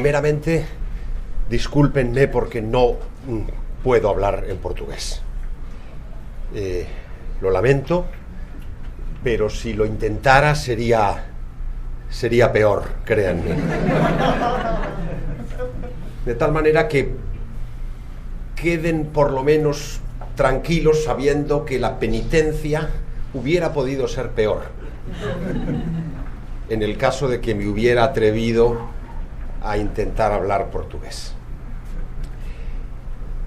Primeramente, discúlpenme porque no puedo hablar en portugués. Lo lamento, pero si lo intentara sería peor, créanme. De tal manera que queden por lo menos tranquilos sabiendo que la penitencia hubiera podido ser peor, en el caso de que me hubiera atrevido a intentar hablar portugués.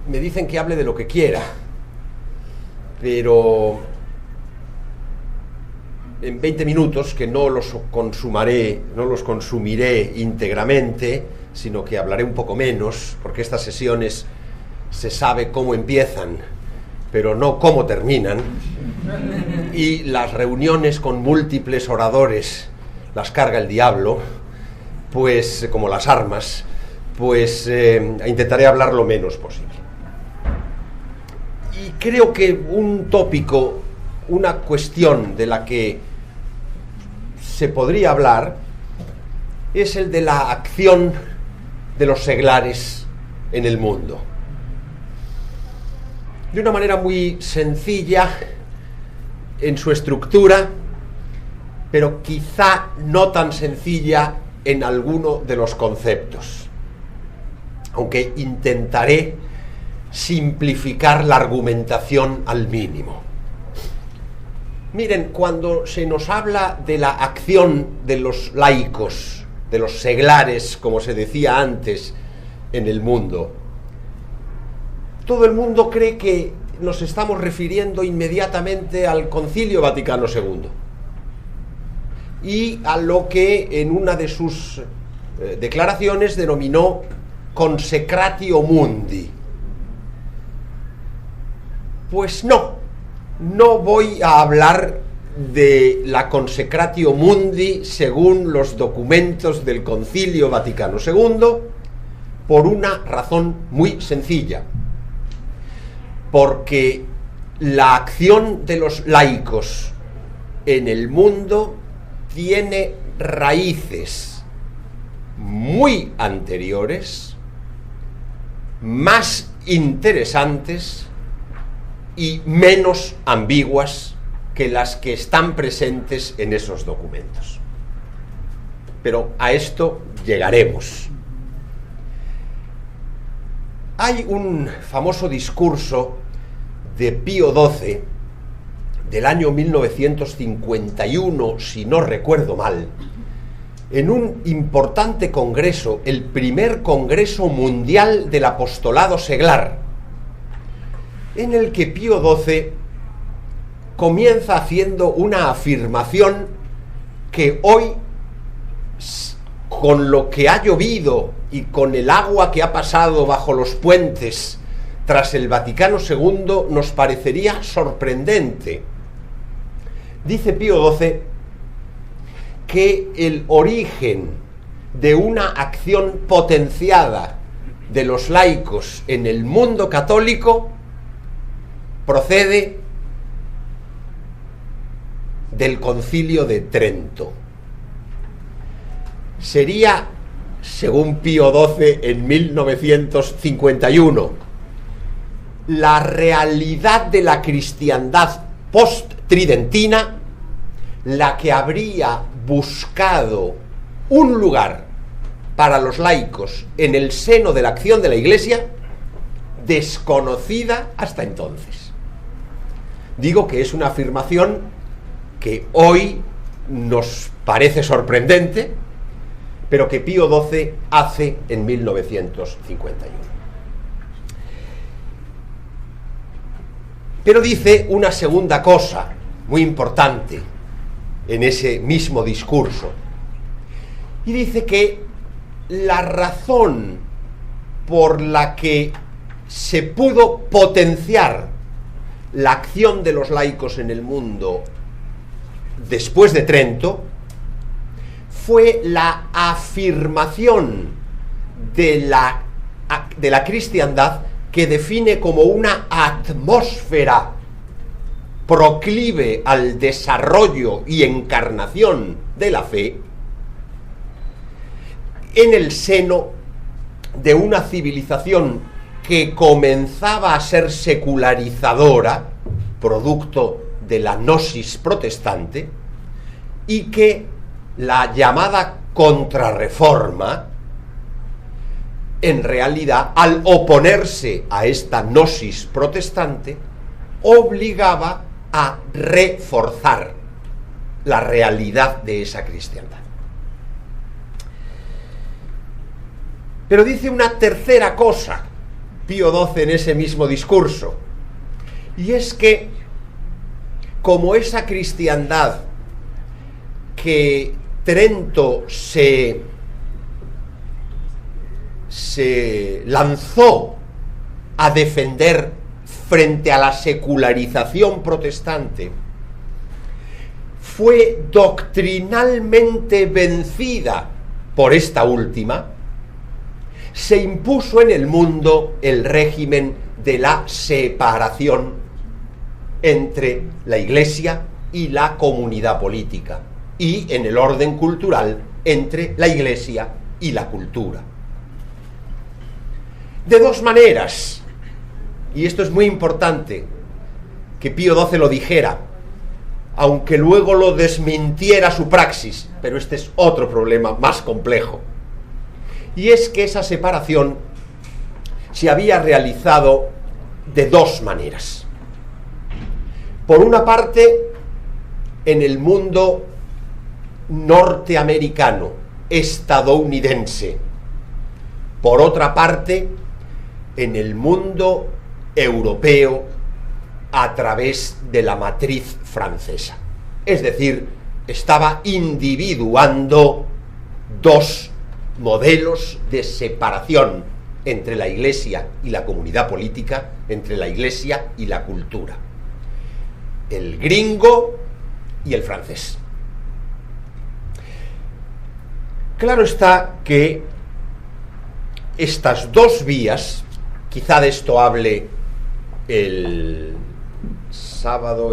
Me dicen que hable de lo que quiera, pero en 20 minutos, que no los consumiré íntegramente, sino que hablaré un poco menos, porque estas sesiones se sabe cómo empiezan, pero no cómo terminan, y las reuniones con múltiples oradores las carga el diablo, pues como las armas, pues intentaré hablar lo menos posible. Y creo que un tópico, una cuestión de la que se podría hablar, es el de la acción de los seglares en el mundo. De una manera muy sencilla en su estructura, pero quizá no tan sencilla en alguno de los conceptos, aunque intentaré simplificar la argumentación al mínimo. Miren, cuando se nos habla de la acción de los laicos, de los seglares, como se decía antes, en el mundo, todo el mundo cree que nos estamos refiriendo inmediatamente al Concilio Vaticano II y a lo que en una de sus declaraciones denominó consecratio mundi. Pues no voy a hablar de la consecratio mundi según los documentos del Concilio Vaticano II, por una razón muy sencilla, porque la acción de los laicos en el mundo tiene raíces muy anteriores, más interesantes y menos ambiguas que las que están presentes en esos documentos. Pero a esto llegaremos. Hay un famoso discurso de Pío XII del año 1951, si no recuerdo mal, en un importante congreso, el primer Congreso Mundial del Apostolado Seglar, en el que Pío XII comienza haciendo una afirmación que hoy, con lo que ha llovido y con el agua que ha pasado bajo los puentes tras el Vaticano II, nos parecería sorprendente. Dice Pío XII que el origen de una acción potenciada de los laicos en el mundo católico procede del Concilio de Trento. Sería, según Pío XII, en 1951, la realidad de la cristiandad post-tridentina la que habría buscado un lugar para los laicos en el seno de la acción de la Iglesia, desconocida hasta entonces. Digo que es una afirmación que hoy nos parece sorprendente, pero que Pío XII hace en 1951. Pero dice una segunda cosa muy importante en ese mismo discurso, y dice que la razón por la que se pudo potenciar la acción de los laicos en el mundo después de Trento fue la afirmación de la cristiandad, que define como una atmósfera proclive al desarrollo y encarnación de la fe en el seno de una civilización que comenzaba a ser secularizadora, producto de la gnosis protestante, y que la llamada Contrarreforma, en realidad, al oponerse a esta gnosis protestante, obligaba a reforzar la realidad de esa cristiandad. Pero dice una tercera cosa Pío XII en ese mismo discurso, y es que como esa cristiandad que Trento se lanzó a defender frente a la secularización protestante, fue doctrinalmente vencida por esta última, se impuso en el mundo el régimen de la separación entre la Iglesia y la comunidad política, y en el orden cultural entre la Iglesia y la cultura. De dos maneras, y esto es muy importante que Pío XII lo dijera, aunque luego lo desmintiera su praxis, pero este es otro problema más complejo, y es que esa separación se había realizado de dos maneras. Por una parte, en el mundo norteamericano, estadounidense. Por otra parte, en el mundo europeo, a través de la matriz francesa. Es decir, estaba individuando dos modelos de separación entre la Iglesia y la comunidad política, entre la Iglesia y la cultura. El gringo y el francés. Claro está que estas dos vías, quizá de esto hable el sábado,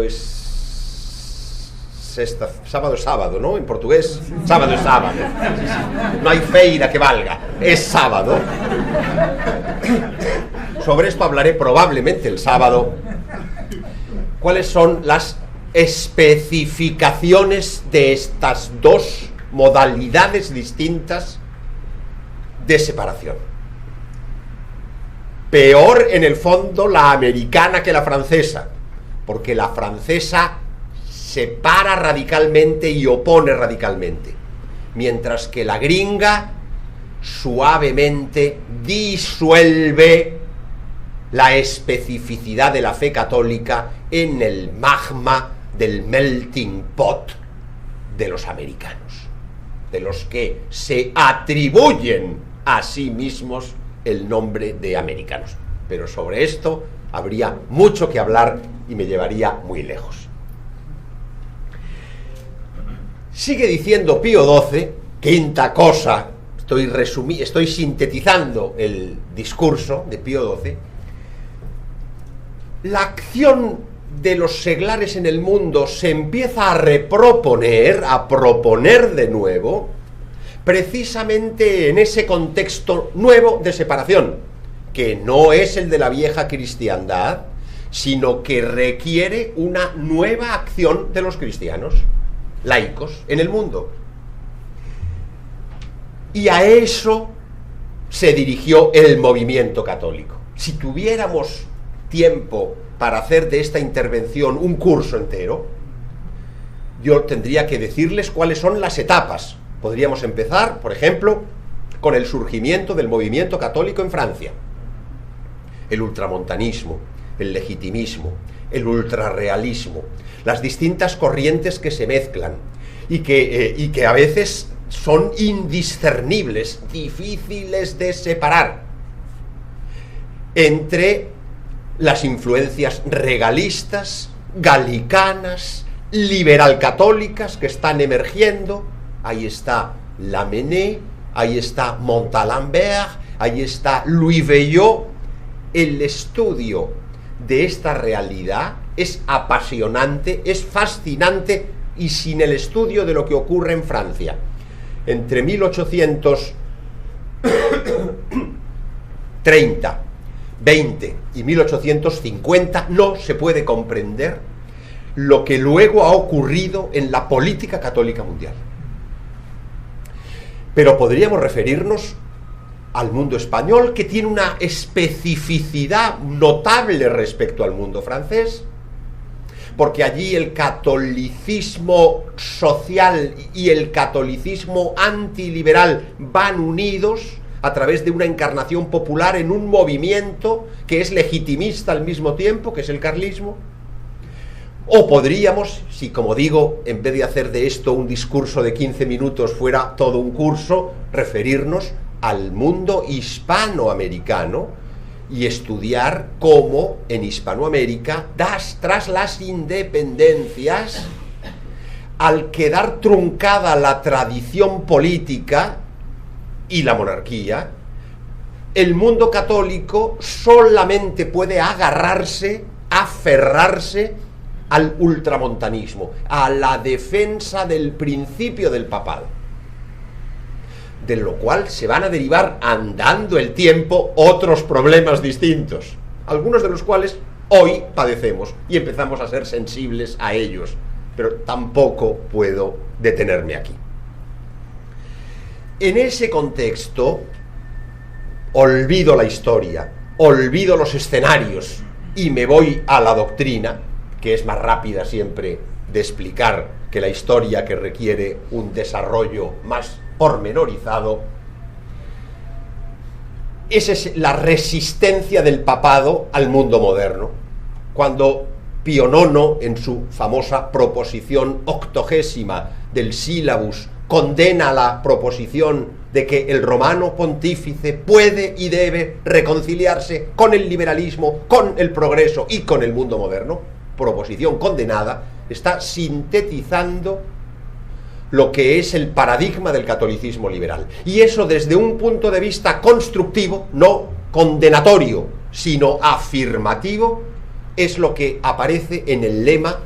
sábado, ¿no? En portugués, sábado es sábado. No hay feira que valga, es sábado. Sobre esto hablaré probablemente el sábado. ¿Cuáles son las especificaciones de estas dos modalidades distintas de separación? Peor en el fondo la americana que la francesa, porque la francesa separa radicalmente y opone radicalmente, mientras que la gringa suavemente disuelve la especificidad de la fe católica en el magma del melting pot de los americanos, de los que se atribuyen a sí mismos el nombre de americanos. Pero sobre esto habría mucho que hablar y me llevaría muy lejos. Sigue diciendo Pío XII, quinta cosa, estoy sintetizando el discurso de Pío XII, la acción de los seglares en el mundo se empieza a proponer de nuevo, precisamente en ese contexto nuevo de separación, que no es el de la vieja cristiandad, sino que requiere una nueva acción de los cristianos laicos en el mundo. Y a eso se dirigió el movimiento católico. Si tuviéramos tiempo para hacer de esta intervención un curso entero, yo tendría que decirles cuáles son las etapas. Podríamos empezar, por ejemplo, con el surgimiento del movimiento católico en Francia. El ultramontanismo, el legitimismo, el ultrarrealismo, las distintas corrientes que se mezclan y que a veces son indiscernibles, difíciles de separar entre las influencias regalistas, galicanas, liberal-católicas que están emergiendo. Ahí está Lamennais, ahí está Montalembert, ahí está Louis Veuillot. El estudio de esta realidad es apasionante, es fascinante, y sin el estudio de lo que ocurre en Francia entre 1800 30, 20 y 1850 no se puede comprender lo que luego ha ocurrido en la política católica mundial. Pero podríamos referirnos al mundo español, que tiene una especificidad notable respecto al mundo francés, porque allí el catolicismo social y el catolicismo antiliberal van unidos a través de una encarnación popular en un movimiento que es legitimista al mismo tiempo, que es el carlismo. O podríamos, si como digo, en vez de hacer de esto un discurso de 15 minutos fuera todo un curso, referirnos al mundo hispanoamericano y estudiar cómo en Hispanoamérica, tras las independencias, al quedar truncada la tradición política y la monarquía, el mundo católico solamente puede agarrarse, aferrarse al ultramontanismo, a la defensa del principio del papado, de lo cual se van a derivar, andando el tiempo, otros problemas distintos, algunos de los cuales hoy padecemos y empezamos a ser sensibles a ellos, pero tampoco puedo detenerme aquí. En ese contexto, olvido la historia, olvido los escenarios y me voy a la doctrina, que es más rápida siempre de explicar que la historia, que requiere un desarrollo más pormenorizado. Esa es la resistencia del papado al mundo moderno. Cuando Pío IX, en su famosa proposición 80 del Sílabus, condena la proposición de que el romano pontífice puede y debe reconciliarse con el liberalismo, con el progreso y con el mundo moderno, proposición condenada, está sintetizando lo que es el paradigma del catolicismo liberal. Y eso desde un punto de vista constructivo, no condenatorio, sino afirmativo, es lo que aparece en el lema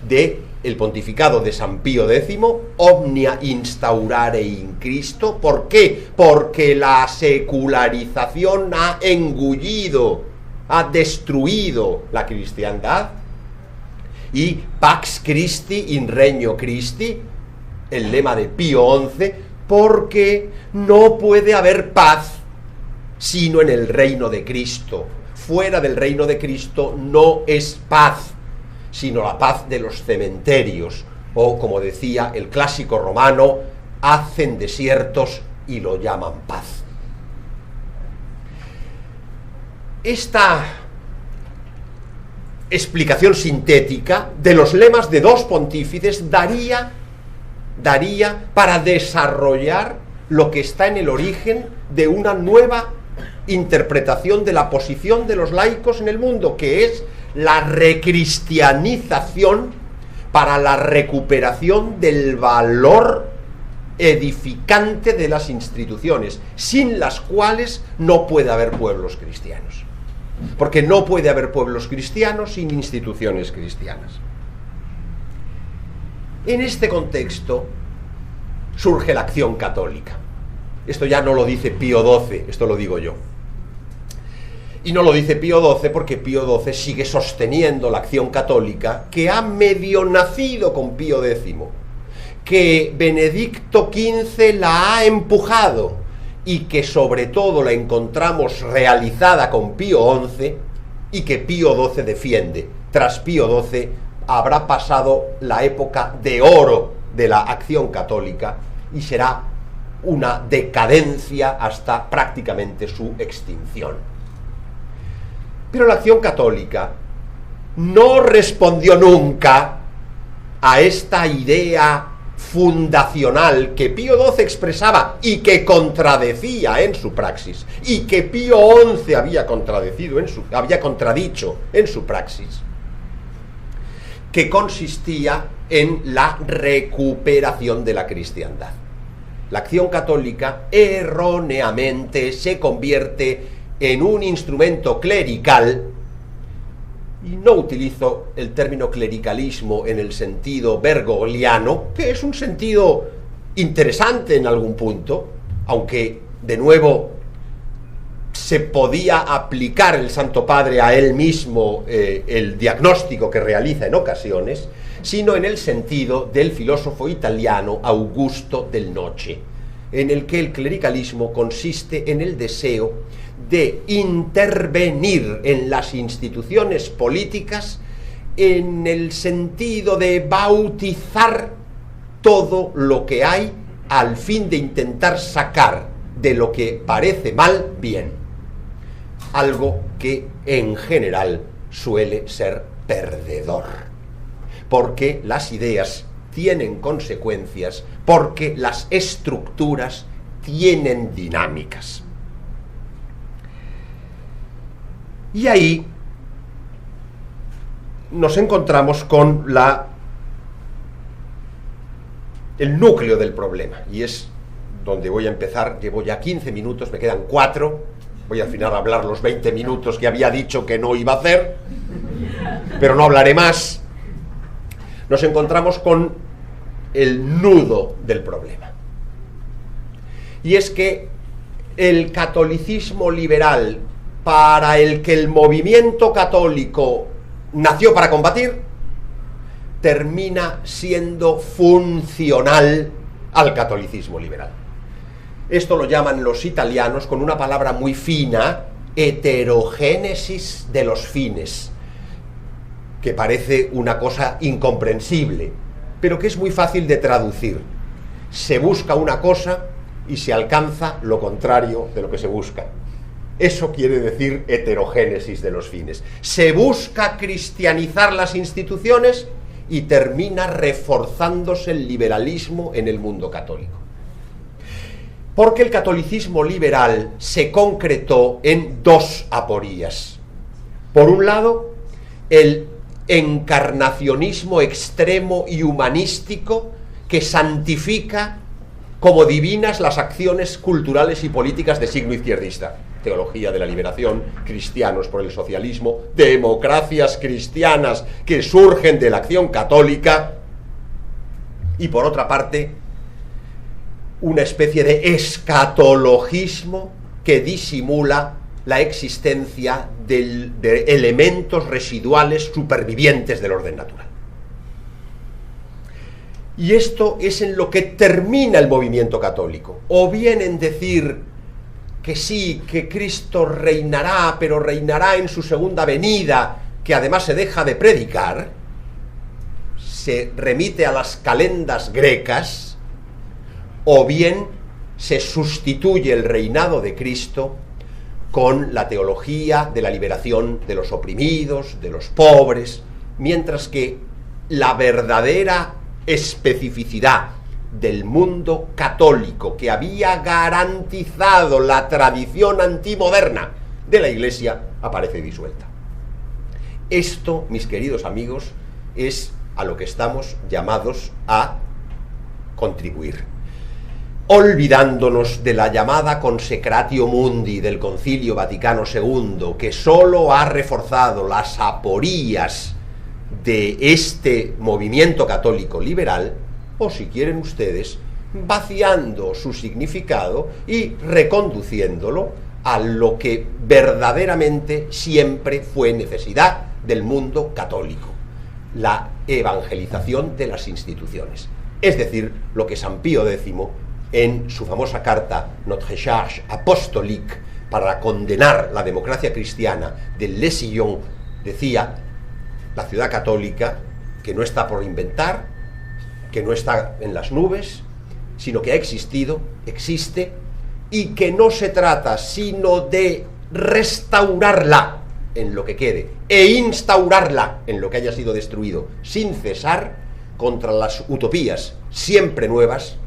del pontificado de San Pío X, Omnia instaurare in Cristo. ¿Por qué? Porque la secularización ha engullido, ha destruido la cristiandad, y Pax Christi in Regno Christi, el lema de Pío XI, porque no puede haber paz sino en el reino de Cristo. Fuera del reino de Cristo no es paz, sino la paz de los cementerios, o como decía el clásico romano, hacen desiertos y lo llaman paz. Esta explicación sintética de los lemas de dos pontífices daría para desarrollar lo que está en el origen de una nueva interpretación de la posición de los laicos en el mundo, que es la recristianización para la recuperación del valor edificante de las instituciones, sin las cuales no puede haber pueblos cristianos. Porque no puede haber pueblos cristianos sin instituciones cristianas. En este contexto surge la acción católica. Esto ya no lo dice Pío XII, esto lo digo yo. Y no lo dice Pío XII porque Pío XII sigue sosteniendo la acción católica, que ha medio nacido con Pío X, que Benedicto XV la ha empujado, y que sobre todo la encontramos realizada con Pío XI, y que Pío XII defiende. Tras Pío XII habrá pasado la época de oro de la acción católica, y será una decadencia hasta prácticamente su extinción. Pero la acción católica no respondió nunca a esta idea fundacional que Pío XII expresaba y que contradecía en su praxis, y que Pío XI había contradicho en su praxis, que consistía en la recuperación de la cristiandad. La acción católica erróneamente se convierte en un instrumento clerical, y no utilizo el término clericalismo en el sentido bergogliano, que es un sentido interesante en algún punto, aunque de nuevo se podía aplicar el Santo Padre a él mismo el diagnóstico que realiza en ocasiones, sino en el sentido del filósofo italiano Augusto del Noce, en el que el clericalismo consiste en el deseo de intervenir en las instituciones políticas en el sentido de bautizar todo lo que hay al fin de intentar sacar de lo que parece mal bien, algo que en general suele ser perdedor, porque las ideas tienen consecuencias, porque las estructuras tienen dinámicas. Y ahí nos encontramos con el núcleo del problema, y es donde voy a empezar. Llevo ya 15 minutos, me quedan 4, voy al final a hablar los 20 minutos que había dicho que no iba a hacer, pero no hablaré más. Nos encontramos con el nudo del problema, y es que el catolicismo liberal, para el que el movimiento católico nació para combatir, termina siendo funcional al catolicismo liberal. Esto lo llaman los italianos con una palabra muy fina, heterogénesis de los fines, que parece una cosa incomprensible, pero que es muy fácil de traducir. Se busca una cosa y se alcanza lo contrario de lo que se busca. Eso quiere decir heterogénesis de los fines. Se busca cristianizar las instituciones y termina reforzándose el liberalismo en el mundo católico. Porque el catolicismo liberal se concretó en 2 aporías. Por un lado, el encarnacionismo extremo y humanístico que santifica como divinas las acciones culturales y políticas de signo izquierdista. Teología de la liberación, cristianos por el socialismo, democracias cristianas que surgen de la acción católica. Y por otra parte, una especie de escatologismo que disimula la existencia de elementos residuales supervivientes del orden natural. Y esto es en lo que termina el movimiento católico. O bien en decir que sí, que Cristo reinará, pero reinará en su segunda venida, que además se deja de predicar, se remite a las calendas grecas, o bien se sustituye el reinado de Cristo con la teología de la liberación de los oprimidos, de los pobres, mientras que la verdadera especificidad del mundo católico que había garantizado la tradición antimoderna de la Iglesia aparece disuelta. Esto, mis queridos amigos, es a lo que estamos llamados a contribuir, olvidándonos de la llamada Consecratio Mundi del Concilio Vaticano II, que solo ha reforzado las aporías de este movimiento católico liberal, o si quieren ustedes, vaciando su significado y reconduciéndolo a lo que verdaderamente siempre fue necesidad del mundo católico: la evangelización de las instituciones. Es decir, lo que San Pío X, en su famosa carta Notre Charge Apostolique, para condenar la democracia cristiana del Le Sillon, decía: la ciudad católica, que no está por inventar, que no está en las nubes, sino que ha existido, existe, y que no se trata sino de restaurarla en lo que quede e instaurarla en lo que haya sido destruido, sin cesar, contra las utopías siempre nuevas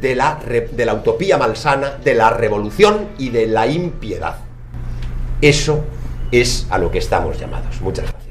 de la utopía malsana, de la revolución y de la impiedad. Eso es a lo que estamos llamados. Muchas gracias.